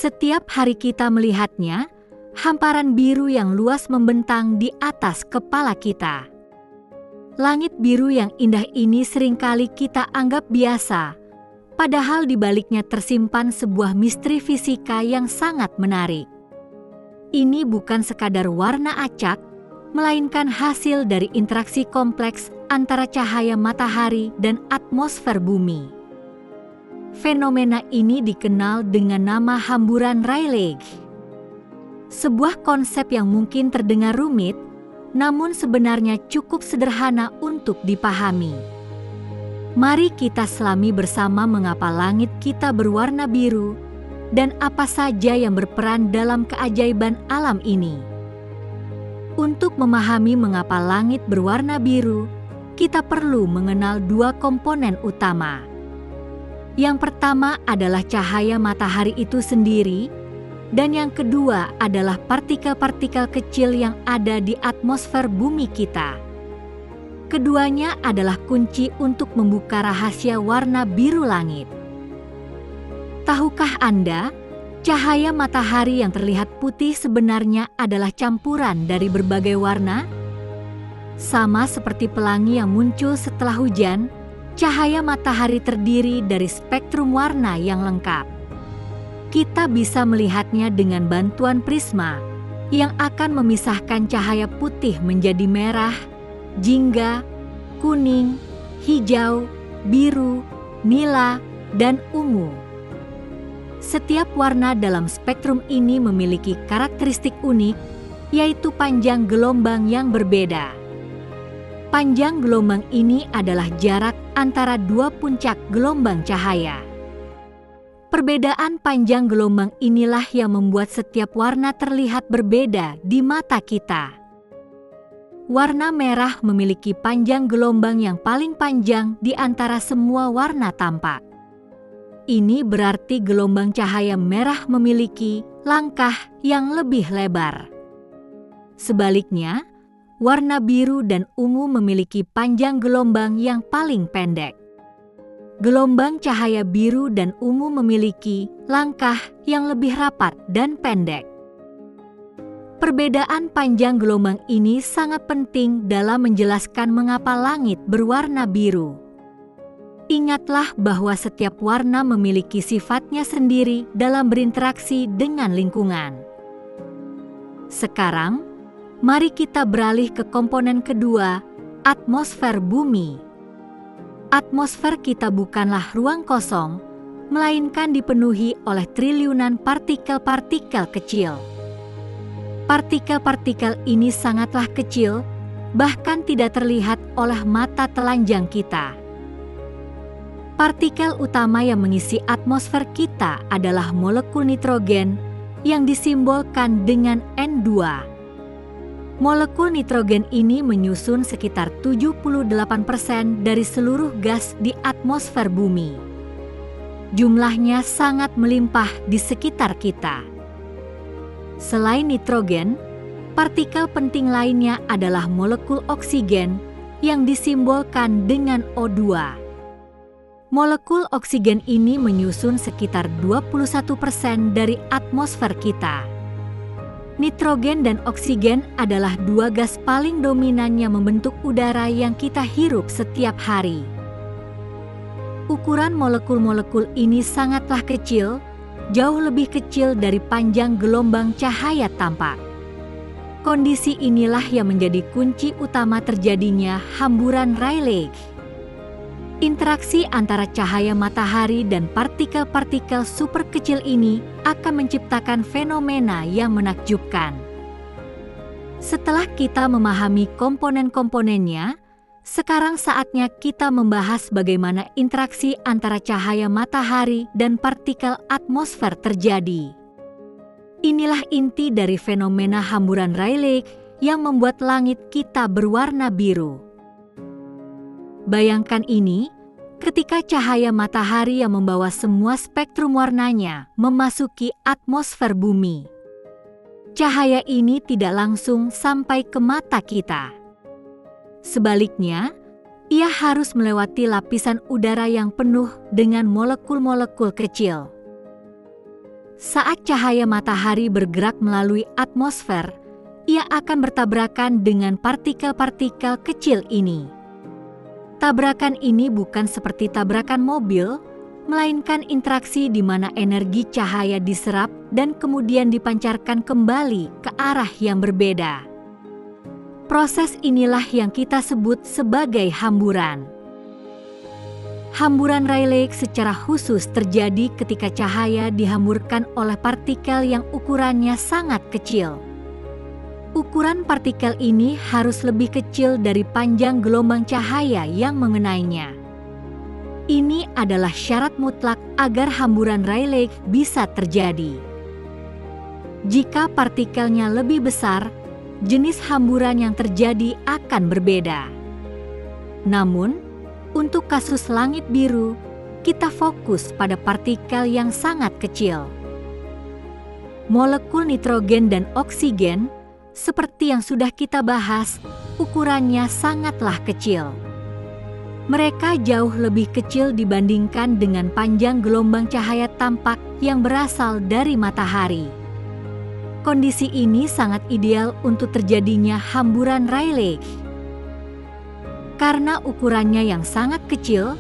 Setiap hari kita melihatnya, hamparan biru yang luas membentang di atas kepala kita. Langit biru yang indah ini seringkali kita anggap biasa, padahal di baliknya tersimpan sebuah misteri fisika yang sangat menarik. Ini bukan sekadar warna acak, melainkan hasil dari interaksi kompleks antara cahaya matahari dan atmosfer bumi. Fenomena ini dikenal dengan nama hamburan Rayleigh. Sebuah konsep yang mungkin terdengar rumit, namun sebenarnya cukup sederhana untuk dipahami. Mari kita selami bersama mengapa langit kita berwarna biru dan apa saja yang berperan dalam keajaiban alam ini. Untuk memahami mengapa langit berwarna biru, kita perlu mengenal dua komponen utama. Yang pertama adalah cahaya matahari itu sendiri, dan yang kedua adalah partikel-partikel kecil yang ada di atmosfer bumi kita. Keduanya adalah kunci untuk membuka rahasia warna biru langit. Tahukah Anda, cahaya matahari yang terlihat putih sebenarnya adalah campuran dari berbagai warna? Sama seperti pelangi yang muncul setelah hujan, cahaya matahari terdiri dari spektrum warna yang lengkap. Kita bisa melihatnya dengan bantuan prisma yang akan memisahkan cahaya putih menjadi merah, jingga, kuning, hijau, biru, nila, dan ungu. Setiap warna dalam spektrum ini memiliki karakteristik unik, yaitu panjang gelombang yang berbeda. Panjang gelombang ini adalah jarak antara dua puncak gelombang cahaya. Perbedaan panjang gelombang inilah yang membuat setiap warna terlihat berbeda di mata kita. Warna merah memiliki panjang gelombang yang paling panjang di antara semua warna tampak. Ini berarti gelombang cahaya merah memiliki langkah yang lebih lebar. Sebaliknya, warna biru dan ungu memiliki panjang gelombang yang paling pendek. Gelombang cahaya biru dan ungu memiliki langkah yang lebih rapat dan pendek. Perbedaan panjang gelombang ini sangat penting dalam menjelaskan mengapa langit berwarna biru. Ingatlah bahwa setiap warna memiliki sifatnya sendiri dalam berinteraksi dengan lingkungan. Sekarang, mari kita beralih ke komponen kedua, atmosfer bumi. Atmosfer kita bukanlah ruang kosong, melainkan dipenuhi oleh triliunan partikel-partikel kecil. Partikel-partikel ini sangatlah kecil, bahkan tidak terlihat oleh mata telanjang kita. Partikel utama yang mengisi atmosfer kita adalah molekul nitrogen yang disimbolkan dengan N2. Molekul nitrogen ini menyusun sekitar 78% dari seluruh gas di atmosfer bumi. Jumlahnya sangat melimpah di sekitar kita. Selain nitrogen, partikel penting lainnya adalah molekul oksigen yang disimbolkan dengan O2. Molekul oksigen ini menyusun sekitar 21% dari atmosfer kita. Nitrogen dan oksigen adalah dua gas paling dominan yang membentuk udara yang kita hirup setiap hari. Ukuran molekul-molekul ini sangatlah kecil, jauh lebih kecil dari panjang gelombang cahaya tampak. Kondisi inilah yang menjadi kunci utama terjadinya hamburan Rayleigh. Interaksi antara cahaya matahari dan partikel-partikel super kecil ini akan menciptakan fenomena yang menakjubkan. Setelah kita memahami komponen-komponennya, sekarang saatnya kita membahas bagaimana interaksi antara cahaya matahari dan partikel atmosfer terjadi. Inilah inti dari fenomena hamburan Rayleigh yang membuat langit kita berwarna biru. Bayangkan ini, ketika cahaya matahari yang membawa semua spektrum warnanya memasuki atmosfer bumi. Cahaya ini tidak langsung sampai ke mata kita. Sebaliknya, ia harus melewati lapisan udara yang penuh dengan molekul-molekul kecil. Saat cahaya matahari bergerak melalui atmosfer, ia akan bertabrakan dengan partikel-partikel kecil ini. Tabrakan ini bukan seperti tabrakan mobil, melainkan interaksi di mana energi cahaya diserap dan kemudian dipancarkan kembali ke arah yang berbeda. Proses inilah yang kita sebut sebagai hamburan. Hamburan Rayleigh secara khusus terjadi ketika cahaya dihamburkan oleh partikel yang ukurannya sangat kecil. Ukuran partikel ini harus lebih kecil dari panjang gelombang cahaya yang mengenainya. Ini adalah syarat mutlak agar hamburan Rayleigh bisa terjadi. Jika partikelnya lebih besar, jenis hamburan yang terjadi akan berbeda. Namun, untuk kasus langit biru, kita fokus pada partikel yang sangat kecil. Molekul nitrogen dan oksigen, seperti yang sudah kita bahas, ukurannya sangatlah kecil. Mereka jauh lebih kecil dibandingkan dengan panjang gelombang cahaya tampak yang berasal dari matahari. Kondisi ini sangat ideal untuk terjadinya hamburan Rayleigh. Karena ukurannya yang sangat kecil,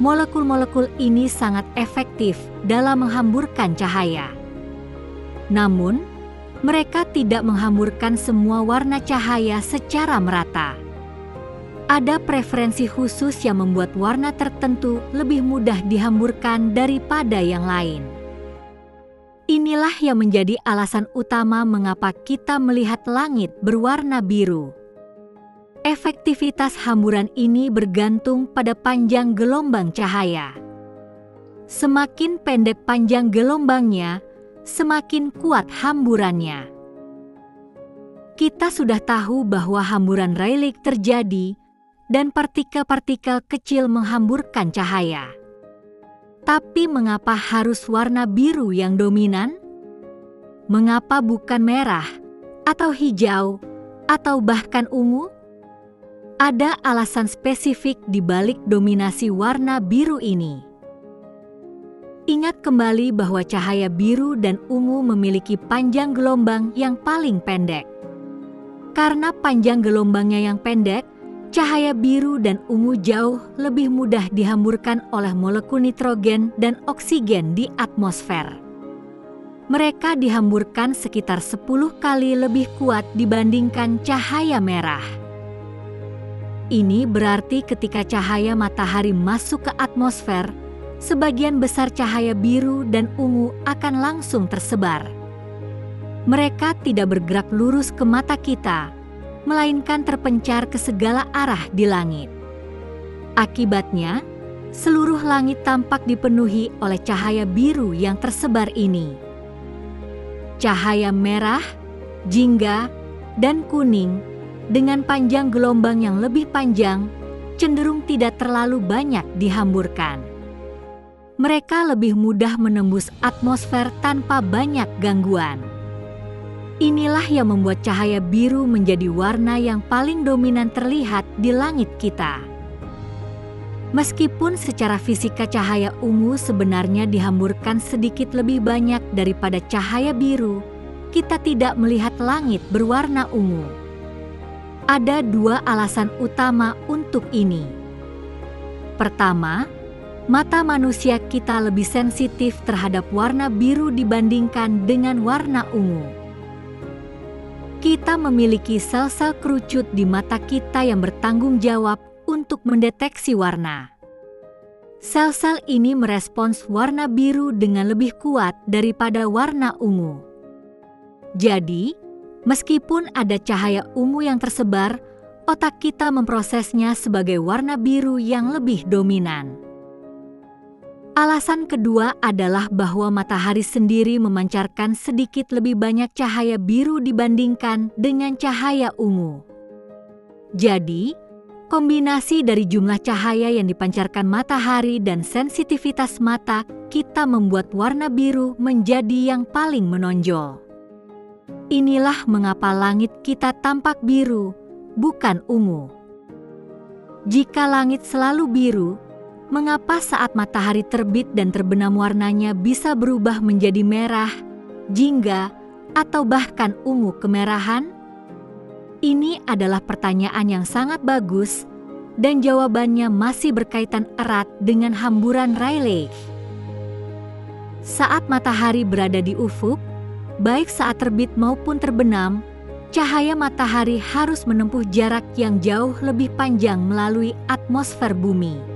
molekul-molekul ini sangat efektif dalam menghamburkan cahaya. Namun, mereka tidak menghamburkan semua warna cahaya secara merata. Ada preferensi khusus yang membuat warna tertentu lebih mudah dihamburkan daripada yang lain. Inilah yang menjadi alasan utama mengapa kita melihat langit berwarna biru. Efektivitas hamburan ini bergantung pada panjang gelombang cahaya. Semakin pendek panjang gelombangnya, semakin kuat hamburannya. Kita sudah tahu bahwa hamburan Rayleigh terjadi dan partikel-partikel kecil menghamburkan cahaya. Tapi mengapa harus warna biru yang dominan? Mengapa bukan merah, atau hijau, atau bahkan ungu? Ada alasan spesifik di balik dominasi warna biru ini. Ingat kembali bahwa cahaya biru dan ungu memiliki panjang gelombang yang paling pendek. Karena panjang gelombangnya yang pendek, cahaya biru dan ungu jauh lebih mudah dihamburkan oleh molekul nitrogen dan oksigen di atmosfer. Mereka dihamburkan sekitar 10 kali lebih kuat dibandingkan cahaya merah. Ini berarti ketika cahaya matahari masuk ke atmosfer, sebagian besar cahaya biru dan ungu akan langsung tersebar. Mereka tidak bergerak lurus ke mata kita, melainkan terpencar ke segala arah di langit. Akibatnya, seluruh langit tampak dipenuhi oleh cahaya biru yang tersebar ini. Cahaya merah, jingga, dan kuning dengan panjang gelombang yang lebih panjang, cenderung tidak terlalu banyak dihamburkan. Mereka lebih mudah menembus atmosfer tanpa banyak gangguan. Inilah yang membuat cahaya biru menjadi warna yang paling dominan terlihat di langit kita. Meskipun secara fisika cahaya ungu sebenarnya dihamburkan sedikit lebih banyak daripada cahaya biru, kita tidak melihat langit berwarna ungu. Ada dua alasan utama untuk ini. Pertama, mata manusia kita lebih sensitif terhadap warna biru dibandingkan dengan warna ungu. Kita memiliki sel-sel kerucut di mata kita yang bertanggung jawab untuk mendeteksi warna. Sel-sel ini merespons warna biru dengan lebih kuat daripada warna ungu. Jadi, meskipun ada cahaya ungu yang tersebar, otak kita memprosesnya sebagai warna biru yang lebih dominan. Alasan kedua adalah bahwa matahari sendiri memancarkan sedikit lebih banyak cahaya biru dibandingkan dengan cahaya ungu. Jadi, kombinasi dari jumlah cahaya yang dipancarkan matahari dan sensitivitas mata kita membuat warna biru menjadi yang paling menonjol. Inilah mengapa langit kita tampak biru, bukan ungu. Jika langit selalu biru, Mengapa saat matahari terbit dan terbenam warnanya bisa berubah menjadi merah, jingga, atau bahkan ungu kemerahan? Ini adalah pertanyaan yang sangat bagus dan jawabannya masih berkaitan erat dengan hamburan Rayleigh. Saat matahari berada di ufuk, baik saat terbit maupun terbenam, cahaya matahari harus menempuh jarak yang jauh lebih panjang melalui atmosfer bumi.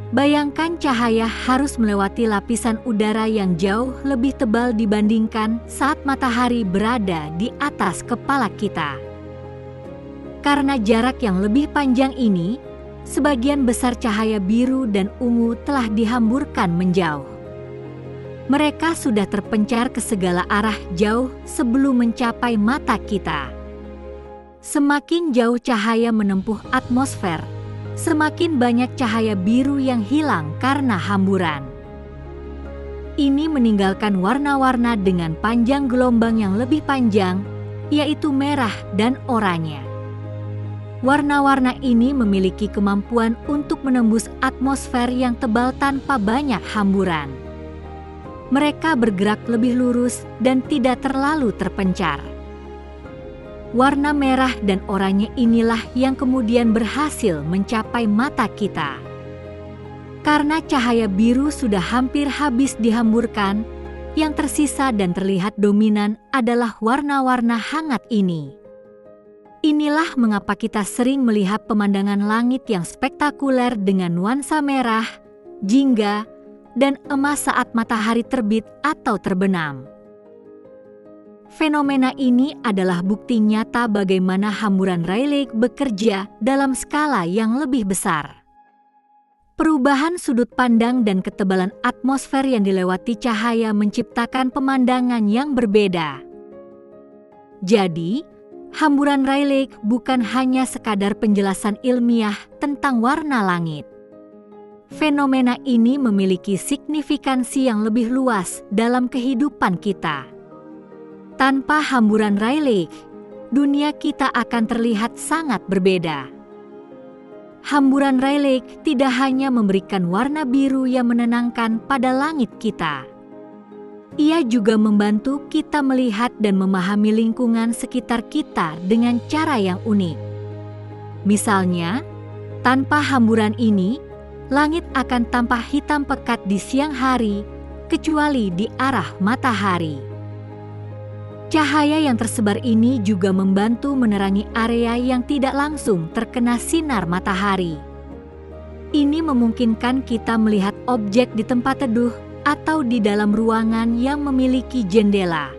Bayangkan cahaya harus melewati lapisan udara yang jauh lebih tebal dibandingkan saat matahari berada di atas kepala kita. Karena jarak yang lebih panjang ini, sebagian besar cahaya biru dan ungu telah dihamburkan menjauh. Mereka sudah terpencar ke segala arah jauh sebelum mencapai mata kita. Semakin jauh cahaya menempuh atmosfer, semakin banyak cahaya biru yang hilang karena hamburan. Ini meninggalkan warna-warna dengan panjang gelombang yang lebih panjang, yaitu merah dan oranye. Warna-warna ini memiliki kemampuan untuk menembus atmosfer yang tebal tanpa banyak hamburan. Mereka bergerak lebih lurus dan tidak terlalu terpencar. Warna merah dan oranye inilah yang kemudian berhasil mencapai mata kita. Karena cahaya biru sudah hampir habis dihamburkan, yang tersisa dan terlihat dominan adalah warna-warna hangat ini. Inilah mengapa kita sering melihat pemandangan langit yang spektakuler dengan nuansa merah, jingga, dan emas saat matahari terbit atau terbenam. Fenomena ini adalah bukti nyata bagaimana hamburan Rayleigh bekerja dalam skala yang lebih besar. Perubahan sudut pandang dan ketebalan atmosfer yang dilewati cahaya menciptakan pemandangan yang berbeda. Jadi, hamburan Rayleigh bukan hanya sekadar penjelasan ilmiah tentang warna langit. Fenomena ini memiliki signifikansi yang lebih luas dalam kehidupan kita. Tanpa hamburan Rayleigh, dunia kita akan terlihat sangat berbeda. Hamburan Rayleigh tidak hanya memberikan warna biru yang menenangkan pada langit kita. Ia juga membantu kita melihat dan memahami lingkungan sekitar kita dengan cara yang unik. Misalnya, tanpa hamburan ini, langit akan tampak hitam pekat di siang hari, kecuali di arah matahari. Cahaya yang tersebar ini juga membantu menerangi area yang tidak langsung terkena sinar matahari. Ini memungkinkan kita melihat objek di tempat teduh atau di dalam ruangan yang memiliki jendela.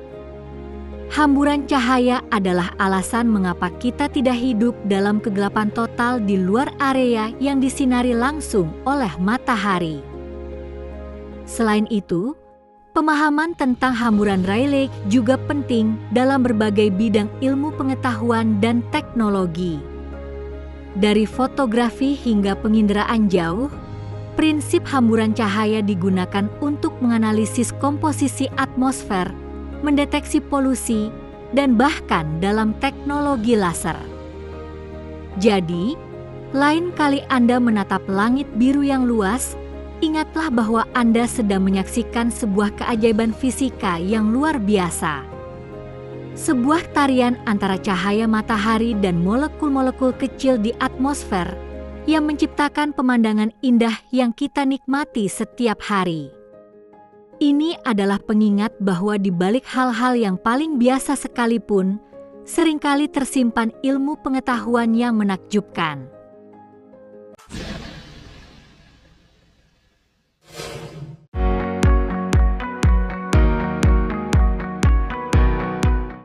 Hamburan cahaya adalah alasan mengapa kita tidak hidup dalam kegelapan total di luar area yang disinari langsung oleh matahari. Selain itu, pemahaman tentang hamburan Rayleigh juga penting dalam berbagai bidang ilmu pengetahuan dan teknologi. Dari fotografi hingga penginderaan jauh, prinsip hamburan cahaya digunakan untuk menganalisis komposisi atmosfer, mendeteksi polusi, dan bahkan dalam teknologi laser. Jadi, lain kali Anda menatap langit biru yang luas, ingatlah bahwa Anda sedang menyaksikan sebuah keajaiban fisika yang luar biasa. Sebuah tarian antara cahaya matahari dan molekul-molekul kecil di atmosfer yang menciptakan pemandangan indah yang kita nikmati setiap hari. Ini adalah pengingat bahwa di balik hal-hal yang paling biasa sekalipun, seringkali tersimpan ilmu pengetahuan yang menakjubkan.